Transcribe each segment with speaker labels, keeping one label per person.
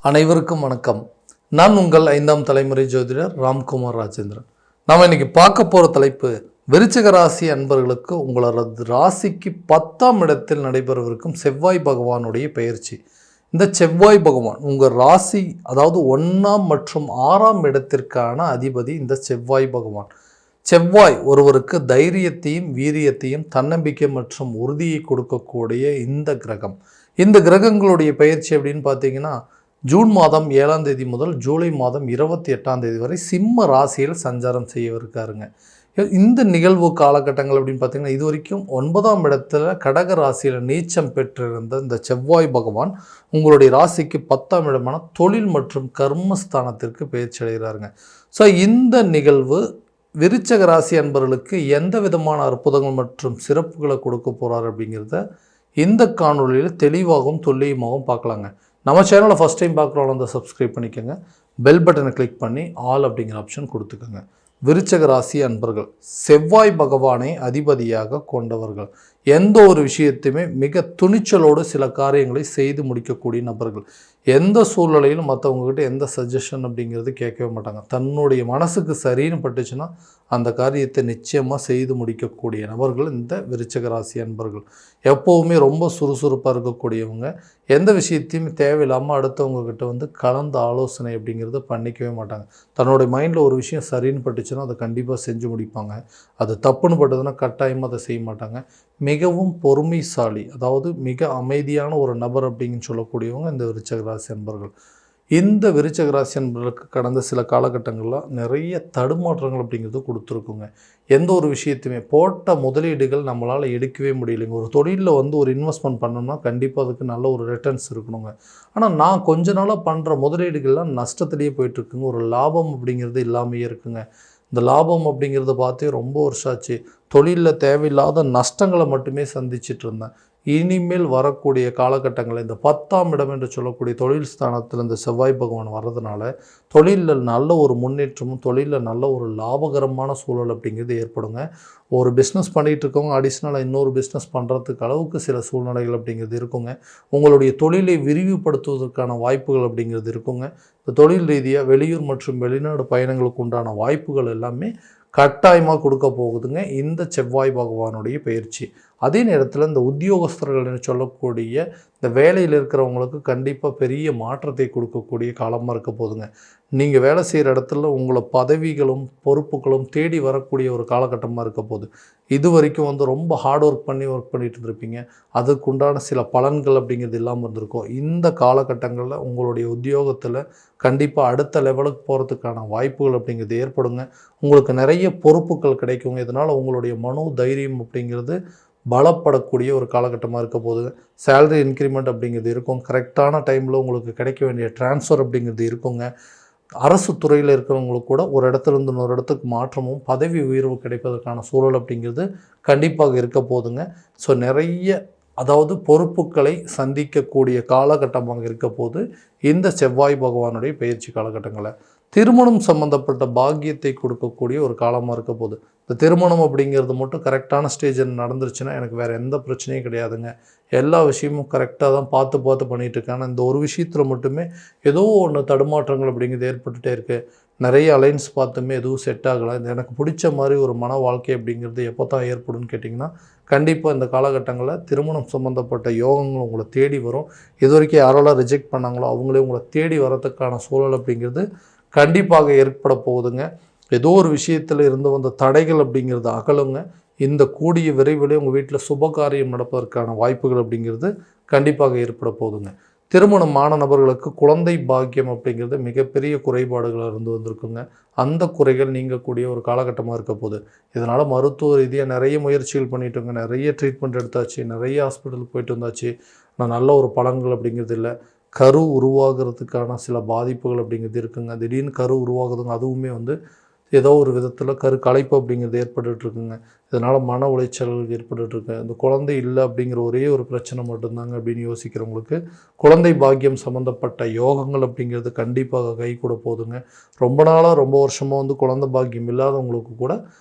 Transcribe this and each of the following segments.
Speaker 1: அனைவருக்கும் வணக்கம். நான் உங்கள் 5ஆம் தலைமுறை ஜோதிடர் ராம்குமார் ராஜேந்திரன். நாம் இன்னைக்கு பார்க்க போகிற தலைப்பு விருச்சிக ராசி அன்பர்களுக்கு உங்களது ராசிக்கு 10ஆம் இடத்தில் நடைபெறவிருக்கும் செவ்வாய் பகவானுடைய பெயர்ச்சி. இந்த செவ்வாய் பகவான் உங்கள் ராசி அதாவது 1ஆம் மற்றும் 6ஆம் இடத்திற்கான அதிபதி. இந்த செவ்வாய் பகவான் செவ்வாய் ஒருவருக்கு தைரியத்தையும் வீரியத்தையும் தன்னம்பிக்கை மற்றும் உறுதியை கொடுக்கக்கூடிய இந்த கிரகம். இந்த கிரகங்களுடைய பயிற்சி அப்படின்னு பார்த்தீங்கன்னா ஜூன் மாதம் 7ஆம் தேதி முதல் ஜூலை மாதம் 28ஆம் தேதி வரை சிம்ம ராசியில் சஞ்சாரம் செய்யவிருக்காருங்க. இந்த நிகழ்வு காலகட்டங்கள் அப்படின்னு பார்த்தீங்கன்னா இது வரைக்கும் 9ஆம் இடத்துல கடக ராசியில் நீச்சம் பெற்றிருந்த இந்த செவ்வாய் பகவான் உங்களுடைய ராசிக்கு 10ஆம் இடமான தொழில் மற்றும் கர்மஸ்தானத்திற்கு பயிற்சி அடைகிறாருங்க. ஸோ இந்த நிகழ்வு விருச்சிக ராசி அன்பர்களுக்கு எந்த விதமான அற்புதங்கள் மற்றும் சிறப்புகளை கொடுக்க போகிறார் அப்படிங்கிறத இந்த காணொலியில் தெளிவாகவும் துல்லியமாகவும் பார்க்கலாங்க. நம்ம சேனலை ஃபஸ்ட் டைம் பார்க்குறவங்க வந்து சப்ஸ்கிரைப் பண்ணிக்கோங்க. பெல் பட்டனை கிளிக் பண்ணி ஆல் அப்படிங்கிற ஆப்ஷன் கொடுத்துக்கோங்க. விருச்சிக ராசி அன்பர்கள் செவ்வாய் பகவானை அதிபதியாக கொண்டவர்கள். எந்த ஒரு விஷயத்தையுமே மிக துணிச்சலோடு சில காரியங்களை செய்து முடிக்கக்கூடிய நபர்கள். எந்த சூழ்நிலையிலும் மற்றவங்ககிட்ட எந்த சஜஷன் அப்படிங்கிறது கேட்கவே மாட்டாங்க. தன்னுடைய மனசுக்கு சரின்னு பட்டுச்சுன்னா அந்த காரியத்தை நிச்சயமாக செய்து முடிக்கக்கூடிய நபர்கள் இந்த விருச்சிக ராசி அன்பர்கள். எப்போவுமே ரொம்ப சுறுசுறுப்பாக இருக்கக்கூடியவங்க. எந்த விஷயத்தையும் தேவையில்லாமல் அடுத்தவங்கக்கிட்ட வந்து கலந்த ஆலோசனை அப்படிங்கிறத பண்ணிக்கவே மாட்டாங்க. தன்னுடைய மைண்டில் ஒரு விஷயம் சரின்னு பட்டுச்சுன்னா அதை கண்டிப்பாக செஞ்சு முடிப்பாங்க. அது தப்புன்னு பட்டதுன்னா கட்டாயமாக அதை செய்ய மாட்டாங்க. மிகவும் பொறுமைசாலி, அதாவது மிக அமைதியான ஒரு நபர் அப்படின்னு சொல்லக்கூடியவங்க இந்த விருச்சிக ராசி அன்பர்கள். இந்த விருச்சிக ராசி அன்பர்களுக்கு கடந்த சில காலகட்டங்களில் நிறைய தடுமாற்றங்கள் அப்படிங்கிறது கொடுத்துருக்குங்க. எந்த ஒரு விஷயத்தையுமே போட்ட முதலீடுகள் நம்மளால் எடுக்கவே முடியலைங்க. ஒரு தொழிலில் வந்து ஒரு இன்வெஸ்ட்மெண்ட் பண்ணோம்னா கண்டிப்பாக அதுக்கு நல்ல ஒரு ரிட்டர்ன்ஸ் இருக்கணுங்க. ஆனால் நான் கொஞ்ச நாளாக பண்ணுற முதலீடுகள்லாம் நஷ்டத்துலேயே போயிட்டுருக்குங்க. ஒரு லாபம் அப்படிங்கிறது இல்லாமையே இருக்குங்க. இந்த லாபம் அப்படிங்கிறத பார்த்தே ரொம்ப வருஷம் ஆச்சு. தொழிலில் தேவையில்லாத நஷ்டங்களை மட்டுமே சந்திச்சிட்டு இருந்தேன். இனிமேல் வரக்கூடிய காலகட்டங்களில் இந்த 10ஆம் இடம் என்று சொல்லக்கூடிய தொழில் ஸ்தானத்தில் இந்த செவ்வாய் பகவான் வர்றதுனால தொழிலில் நல்ல ஒரு முன்னேற்றமும் தொழிலில் நல்ல ஒரு லாபகரமான சூழல் அப்படிங்கிறது ஏற்படுங்க. ஒரு பிஸ்னஸ் பண்ணிகிட்டு இருக்கவங்க அடிஷ்னலாக இன்னொரு பிஸ்னஸ் பண்ணுறதுக்கு அளவுக்கு சில சூழ்நிலைகள் அப்படிங்கிறது இருக்குங்க. உங்களுடைய தொழிலை விரிவுபடுத்துவதற்கான வாய்ப்புகள் அப்படிங்கிறது இருக்குங்க. இந்த தொழில் ரீதியாக வெளியூர் மற்றும் வெளிநாடு பயணங்களுக்கு உண்டான வாய்ப்புகள் எல்லாமே கட்டாயமாக கொடுக்க போகுதுங்க இந்த செவ்வாய் பகவானுடைய பயிற்சி. அதே நேரத்தில் இந்த உத்தியோகஸ்தர்கள் சொல்லக்கூடிய இந்த வேலையில் இருக்கிறவங்களுக்கு கண்டிப்பாக பெரிய மாற்றத்தை கொடுக்கக்கூடிய காலமாக இருக்க போதுங்க. நீங்கள் வேலை செய்கிற இடத்துல உங்களை பதவிகளும் பொறுப்புகளும் தேடி வரக்கூடிய ஒரு காலகட்டமாக இருக்க போகுது. இது வரைக்கும் வந்து ரொம்ப ஹார்ட் ஒர்க் பண்ணிட்டு இருந்திருப்பீங்க. அதுக்குண்டான சில பலன்கள் அப்படிங்கிறது இல்லாமல் இருந்திருக்கும். இந்த காலகட்டங்களில் உங்களுடைய உத்தியோகத்தில் கண்டிப்பாக அடுத்த லெவலுக்கு போகிறதுக்கான வாய்ப்புகள் அப்படிங்கிறது ஏற்படுங்க. உங்களுக்கு நிறைய பொறுப்புகள் கிடைக்குங்க. இதனால் உங்களுடைய மனோ தைரியம் அப்படிங்கிறது பலப்படக்கூடிய ஒரு காலகட்டமாக இருக்க போகுது. சேலரி இன்க்ரிமெண்ட் அப்படிங்கிறது இருக்கும். கரெக்டான டைமில் உங்களுக்கு கிடைக்க வேண்டிய ட்ரான்ஸ்ஃபர் அப்படிங்கிறது இருக்குங்க. அரசு துறையில் இருக்கிறவங்களுக்கு கூட ஒரு இடத்துலேருந்து இன்னொரு இடத்துக்கு மாற்றமும் பதவி உயர்வு கிடைப்பதற்கான சூழல் அப்படிங்கிறது கண்டிப்பாக இருக்க போதுங்க. ஸோ நிறைய அதாவது பொறுப்புகளை சந்திக்கக்கூடிய காலகட்டமாக இருக்க போது இந்த செவ்வாய் பகவானுடைய பயிற்சி காலகட்டங்களில் திருமணம் சம்மந்தப்பட்ட பாக்கியத்தை கொடுக்கக்கூடிய ஒரு காலமாக இருக்க போகுது. இந்த திருமணம் அப்படிங்கிறது மட்டும் கரெக்டான ஸ்டேஜில் நடந்துருச்சுன்னா எனக்கு வேறு எந்த பிரச்சனையும் கிடையாதுங்க. எல்லா விஷயமும் கரெக்டாக தான் பார்த்து பண்ணிகிட்ருக்கேன். ஆனால் இந்த ஒரு விஷயத்தில் மட்டுமே ஏதோ ஒன்று தடுமாற்றங்கள் அப்படிங்கிறது ஏற்பட்டுகிட்டே இருக்குது. நிறைய அலைன்ஸ் பார்த்துமே எதுவும் செட் ஆகலை. எனக்கு பிடிச்ச மாதிரி ஒரு மன வாழ்க்கை அப்படிங்கிறது எப்போ தான் ஏற்படும்னு கேட்டிங்கன்னா கண்டிப்பாக இந்த காலகட்டங்களில் திருமணம் சம்மந்தப்பட்ட யோகங்கள் உங்களை தேடி வரும். இது வரைக்கும் யாரெல்லாம் ரிஜெக்ட் பண்ணாங்களோ அவங்களே உங்களை தேடி வரதுக்கான சூழல் அப்படிங்கிறது கண்டிப்பாக ஏற்பட போகுதுங்க. ஏதோ ஒரு விஷயத்தில் இருந்து வந்த தடைகள் அப்படிங்கிறது அகலுங்க. இந்த கூடிய விரைவிலே உங்கள் வீட்டில் சுபகாரியம் நடப்பதற்கான வாய்ப்புகள் அப்படிங்கிறது கண்டிப்பாக ஏற்பட போகுதுங்க. திருமணமான நபர்களுக்கு குழந்தை பாக்கியம் அப்படிங்கிறது மிகப்பெரிய குறைபாடுகள் இருந்து வந்திருக்குங்க. அந்த குறைகள் நீங்கக்கூடிய ஒரு காலகட்டமாக இருக்க போகுது. இதனால் மருத்துவ ரீதியாக நிறைய முயற்சிகள் பண்ணிட்டோங்க. நிறைய ட்ரீட்மெண்ட் எடுத்தாச்சு, நிறைய ஹாஸ்பிட்டலுக்கு போயிட்டு வந்தாச்சு. ஆனால் நல்ல ஒரு பலன்கள் அப்படிங்கிறது இல்லை. கரு உருவாகிறதுக்கான சில பாதிப்புகள் அப்படிங்கிறது இருக்குங்க. திடீர்னு கரு உருவாகுதுங்க. அதுவுமே வந்து ஏதோ ஒரு விதத்தில் கரு கலைப்பு அப்படிங்கிறது ஏற்பட்டுருக்குங்க. இதனால் மன உளைச்சல்கள் ஏற்பட்டுருக்கு. இந்த குழந்தை இல்லை அப்படிங்கிற ஒரே ஒரு பிரச்சனை மட்டும்தாங்க அப்படின்னு யோசிக்கிறவங்களுக்கு குழந்தை பாக்கியம் சம்மந்தப்பட்ட யோகங்கள் அப்படிங்கிறது கண்டிப்பாக கை கூட போதுங்க. ரொம்ப நாளாக ரொம்ப வருஷமாக வந்து குழந்தை பாக்கியம் இல்லாதவங்களுக்கு கூட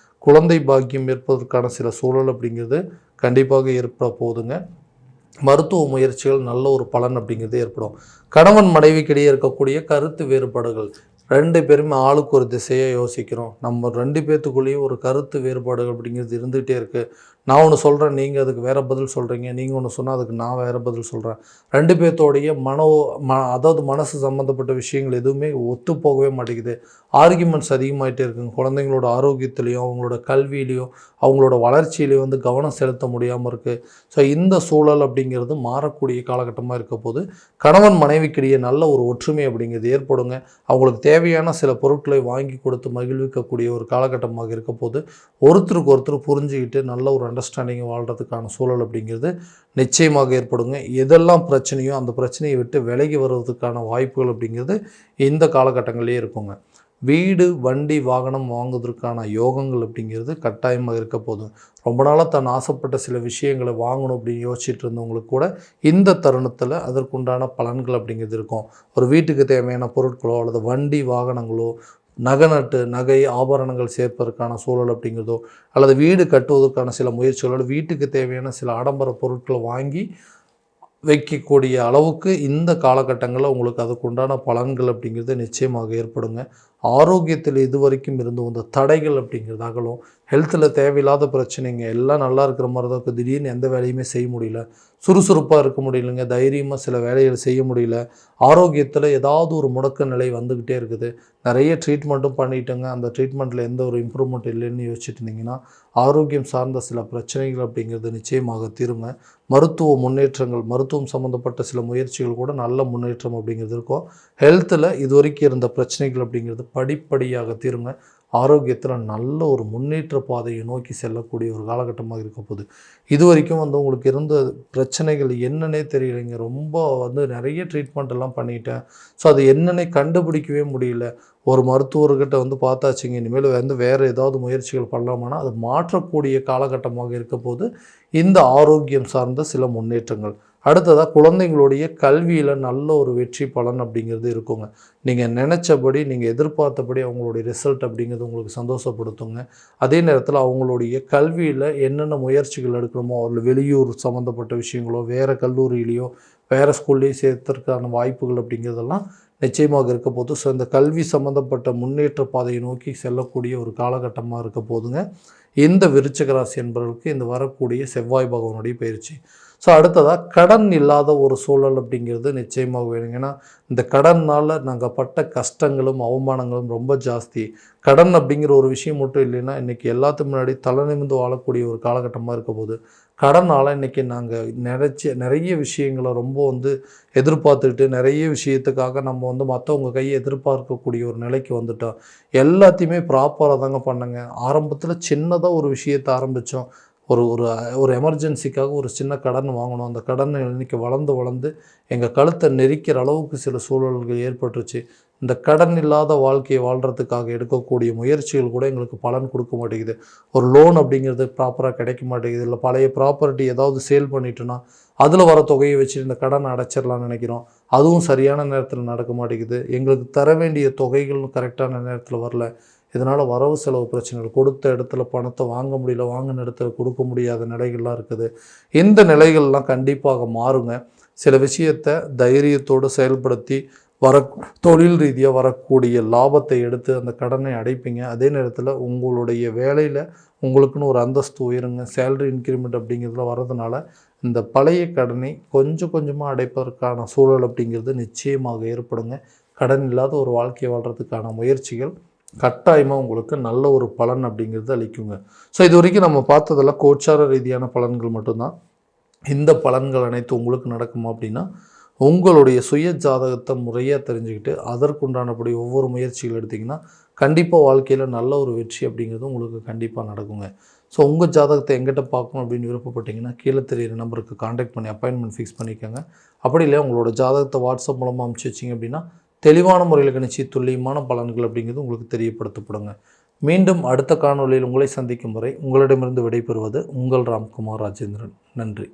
Speaker 1: குழந்தை பாக்கியம் ஏற்பதற்கான சில சூழல் அப்படிங்கிறது கண்டிப்பாக ஏற்பட போகுதுங்க. மருத்துவ முயற்சிகள் நல்ல ஒரு பலன் அப்படிங்கிறது ஏற்படும். கணவன் மனைவிக்கிடையே இருக்கக்கூடிய கருத்து வேறுபாடுகள், 2 பேருமே ஆளுக்கு ஒரு திசையை யோசிக்கிறோம். நம்ம 2 பேத்துக்குள்ளேயும் ஒரு கருத்து வேறுபாடுகள் அப்படிங்கிறது இருந்துகிட்டே இருக்குது. நான் ஒன்று சொல்கிறேன், நீங்கள் அதுக்கு வேறு பதில் சொல்கிறீங்க. நீங்கள் ஒன்று சொன்னால் அதுக்கு நான் வேறு பதில் சொல்கிறேன். 2 பேர்த்தோடைய அதாவது மனசு சம்மந்தப்பட்ட விஷயங்கள் எதுவுமே ஒத்து போகவே மாட்டேங்குது. ஆர்கியூமெண்ட்ஸ் அதிகமாகிட்டே இருக்குங்க. குழந்தைங்களோட ஆரோக்கியத்துலேயும் அவங்களோட கல்வியிலையும் அவங்களோட வளர்ச்சியிலையும் வந்து கவனம் செலுத்த முடியாமல் இருக்குது. ஸோ இந்த சூழல் அப்படிங்கிறது மாறக்கூடிய காலகட்டமாக இருக்க போது கணவன் மனைவிக்கிடையே நல்ல ஒரு ஒற்றுமை அப்படிங்கிறது ஏற்படுங்க. அவங்களுக்கு தேவையான சில பொருட்களை வாங்கி கொடுத்து மகிழ்விக்கக்கூடிய ஒரு காலகட்டமாக இருக்க போது ஒருத்தருக்கு ஒருத்தர் புரிஞ்சுக்கிட்டு நல்ல ஒரு அண்டர்ஸ்டாண்டிங்கை வாழ்கிறதுக்கான சூழல் அப்படிங்கிறது நிச்சயமாக ஏற்படுங்க. எதெல்லாம் பிரச்சனையோ அந்த பிரச்சனையை விட்டு விலகி வருவதற்கான வாய்ப்புகள் அப்படிங்கிறது இந்த காலகட்டங்களிலே இருக்குங்க. வீடு, வண்டி, வாகனம் வாங்குவதற்கான யோகங்கள் அப்படிங்கிறது கட்டாயமாக இருக்க போதும். ரொம்ப நாளாக தான் ஆசைப்பட்ட சில விஷயங்களை வாங்கணும் அப்படின்னு யோசிச்சுட்டு இருந்தவங்களுக்கு கூட இந்த தருணத்தில் அதற்குண்டான பலன்கள் அப்படிங்கிறது இருக்கும். ஒரு வீட்டுக்கு தேவையான பொருட்களோ அல்லது வண்டி வாகனங்களோ, நகை ஆபரணங்கள் சேர்ப்பதற்கான சூழல் அப்படிங்கிறதோ, அல்லது வீடு கட்டுவதற்கான சில முயற்சிகளோடு வீட்டுக்கு தேவையான சில ஆடம்பர பொருட்களை வாங்கி வைக்கக்கூடிய அளவுக்கு இந்த காலகட்டங்களில் உங்களுக்கு அதுக்குண்டான பலன்கள் அப்படிங்கிறது நிச்சயமாக ஏற்படுங்க. ஆரோக்கியத்தில் இதுவரைக்கும் இருந்து வந்த தடைகள் அப்படிங்கிறது அகலும். ஹெல்த்தில் தேவையில்லாத பிரச்சனைங்க, எல்லாம் நல்லா இருக்கிற மாதிரி தான் இருக்குது. திடீர்னு எந்த வேலையுமே செய்ய முடியல, சுறுசுறுப்பாக இருக்க முடியலைங்க, தைரியமாக சில வேலைகள் செய்ய முடியல. ஆரோக்கியத்தில் ஏதாவது ஒரு முடக்க நிலை வந்துக்கிட்டே இருக்குது. நிறைய ட்ரீட்மெண்ட்டும் பண்ணிட்டேங்க, அந்த ட்ரீட்மெண்ட்டில் எந்த ஒரு இம்ப்ரூவ்மெண்ட் இல்லைன்னு யோசிச்சுட்டு இருந்தீங்கன்னா ஆரோக்கியம் சார்ந்த சில பிரச்சனைகள் அப்படிங்கிறது நிச்சயமாக தீருங்க. மருத்துவ முன்னேற்றங்கள், மருத்துவம் சம்மந்தப்பட்ட சில முயற்சிகள் கூட நல்ல முன்னேற்றம் அப்படிங்கிறது இருக்கும். ஹெல்த்தில் இதுவரைக்கும் இருந்த பிரச்சனைகள் அப்படிங்கிறது படிப்படியாக தீருங்க. ஆரோக்கியத்தில் நல்ல ஒரு முன்னேற்ற பாதையை நோக்கி செல்லக்கூடிய ஒரு காலகட்டமாக இருக்க போகுது. இது வரைக்கும் வந்து உங்களுக்கு இருந்த பிரச்சனைகள் என்னன்னே தெரியலைங்க. ரொம்ப வந்து நிறைய ட்ரீட்மெண்ட் எல்லாம் பண்ணிட்டேன். ஸோ அது என்னன்னே கண்டுபிடிக்கவே முடியல. ஒரு மருத்துவர்கிட்ட வந்து பார்த்தாச்சுங்க, இனிமேல் வந்து வேறு ஏதாவது முயற்சிகள் பண்ணலாமான்னா அது மாற்றக்கூடிய காலகட்டமாக இருக்க போது இந்த ஆரோக்கியம் சார்ந்த சில முன்னேற்றங்கள். அடுத்ததாக குழந்தைங்களுடைய கல்வியில் நல்ல ஒரு வெற்றி பலன் அப்படிங்கிறது இருக்குங்க. நீங்கள் நினச்சபடி, நீங்கள் எதிர்பார்த்தபடி அவங்களுடைய ரிசல்ட் அப்படிங்கிறது உங்களுக்கு சந்தோஷப்படுத்துங்க. அதே நேரத்தில் அவங்களுடைய கல்வியில் என்னென்ன முயற்சிகள் எடுக்கணுமோ, அவர்கள் வெளியூர் சம்மந்தப்பட்ட விஷயங்களோ, வேறு கல்லூரியிலையோ வேறு ஸ்கூல்லையும் சேர்த்துறதுக்கான வாய்ப்புகள் அப்படிங்கிறதெல்லாம் நிச்சயமாக இருக்க போது. ஸோ இந்த கல்வி சம்மந்தப்பட்ட முன்னேற்ற பாதையை நோக்கி செல்லக்கூடிய ஒரு காலகட்டமாக இருக்க போதுங்க இந்த விருச்சிக ராசி என்பவர்களுக்கு இந்த வரக்கூடிய செவ்வாய் பகவானுடைய பயிற்சி. ஸோ அடுத்ததாக கடன் இல்லாத ஒரு சூழல் அப்படிங்கிறது நிச்சயமாக வேணுங்க. ஏன்னா இந்த கடனால் நாங்கள் பட்ட கஷ்டங்களும் அவமானங்களும் ரொம்ப ஜாஸ்தி. கடன் அப்படிங்கிற ஒரு விஷயம் மட்டும் இல்லைன்னா இன்றைக்கி எல்லாத்துக்கு முன்னாடி தலை நிமிர்ந்து வாழக்கூடிய ஒரு காலகட்டமாக இருக்க போது கடனால் இன்றைக்கி நாங்கள் நிறைய விஷயங்களை ரொம்ப வந்து எதிர்பார்த்துக்கிட்டு நிறைய விஷயத்துக்காக நம்ம வந்து மற்றவங்க கையை எதிர்பார்க்கக்கூடிய ஒரு நிலைக்கு வந்துட்டோம். எல்லாத்தையுமே ப்ராப்பராக தாங்க பண்ணங்க. ஆரம்பத்தில் சின்னதாக ஒரு விஷயத்தை ஆரம்பித்தோம். ஒரு ஒரு ஒரு எமர்ஜென்சிக்காக ஒரு சின்ன கடன் வாங்கணும். அந்த கடன் இன்றைக்கி வளர்ந்து எங்கள் கழுத்தை நெரிக்கிற அளவுக்கு சில சூழல்கள் ஏற்பட்டுருச்சு. இந்த கடன் இல்லாத வாழ்க்கையை வாழ்கிறதுக்காக எடுக்கக்கூடிய முயற்சிகள் கூட எங்களுக்கு பலன் கொடுக்க மாட்டேங்குது. ஒரு லோன் அப்படிங்கிறது ப்ராப்பராக கிடைக்க மாட்டேங்குது. இல்லை பழைய ப்ராப்பர்ட்டி ஏதாவது சேல் பண்ணிட்டோன்னா அதில் வர தொகையை வச்சு இந்த கடனை அடைச்சிடலான்னு நினைக்கிறோம். அதுவும் சரியான நேரத்தில் நடக்க மாட்டேங்குது. எங்களுக்கு தர வேண்டிய தொகைகளும் கரெக்டான நேரத்தில் வரல. இதனால் வரவு செலவு பிரச்சனைகள், கொடுத்த இடத்துல பணத்தை வாங்க முடியல, வாங்கின இடத்துல கொடுக்க முடியாத நிலைகள்லாம் இருக்குது. இந்த நிலைகள்லாம் கண்டிப்பாக மாறுங்க. சில விஷயத்தை தைரியத்தோடு செயல்படுத்தி தொழில் ரீதியாக வரக்கூடிய லாபத்தை எடுத்து அந்த கடனை அடைப்பீங்க. அதே நேரத்தில் உங்களுடைய வேலையில் உங்களுக்குன்னு ஒரு அந்தஸ்து உயருங்க. சேலரி இன்க்ரிமெண்ட் அப்படிங்கிறதுல வர்றதுனால இந்த பழைய கடனை கொஞ்சம் கொஞ்சமாக அடைப்பதற்கான சூழல் அப்படிங்கிறது நிச்சயமாக ஏற்படுங்க. கடன் இல்லாத ஒரு வாழ்க்கையை வாழ்கிறதுக்கான முயற்சிகள் கட்டாயமாக உங்களுக்கு நல்ல ஒரு பலன் அப்படிங்கிறது அளிக்குங்க. ஸோ இது வரைக்கும் நம்ம பார்த்ததெல்லாம் கோச்சார ரீதியான பலன்கள் மட்டும்தான். இந்த பலன்கள் அனைத்து உங்களுக்கு நடக்குமா அப்படின்னா உங்களுடைய சுய ஜாதகத்தை முறையாக தெரிஞ்சுக்கிட்டு அதற்குண்டானபடி ஒவ்வொரு முயற்சிகள் எடுத்திங்கன்னா கண்டிப்பாக வாழ்க்கையில் நல்ல ஒரு வெற்றி அப்படிங்கிறது உங்களுக்கு கண்டிப்பாக நடக்குங்க. ஸோ உங்கள் ஜாதகத்தை எங்கிட்ட பார்க்கணும் அப்படின்னு விருப்பப்பட்டீங்கன்னா கீழே தெரியிற நம்பருக்கு காண்டாக்ட் பண்ணி அப்பாயின்மெண்ட் ஃபிக்ஸ் பண்ணிக்கோங்க. அப்படி இல்லை உங்களோட ஜாதகத்தை வாட்ஸ்அப் மூலமாக அனுப்பிச்சி வச்சிங்க அப்படின்னா தெளிவான முறையில் கணிச்சு துல்லியமான பலன்கள் அப்படிங்கிறது உங்களுக்கு தெரியப்படுத்தப்படுங்க. மீண்டும் அடுத்த காணொலியில் உங்களை சந்திக்கும் வரை உங்களிடமிருந்து விடைபெறுவது உங்கள் ராம்குமார் ராஜேந்திரன். நன்றி.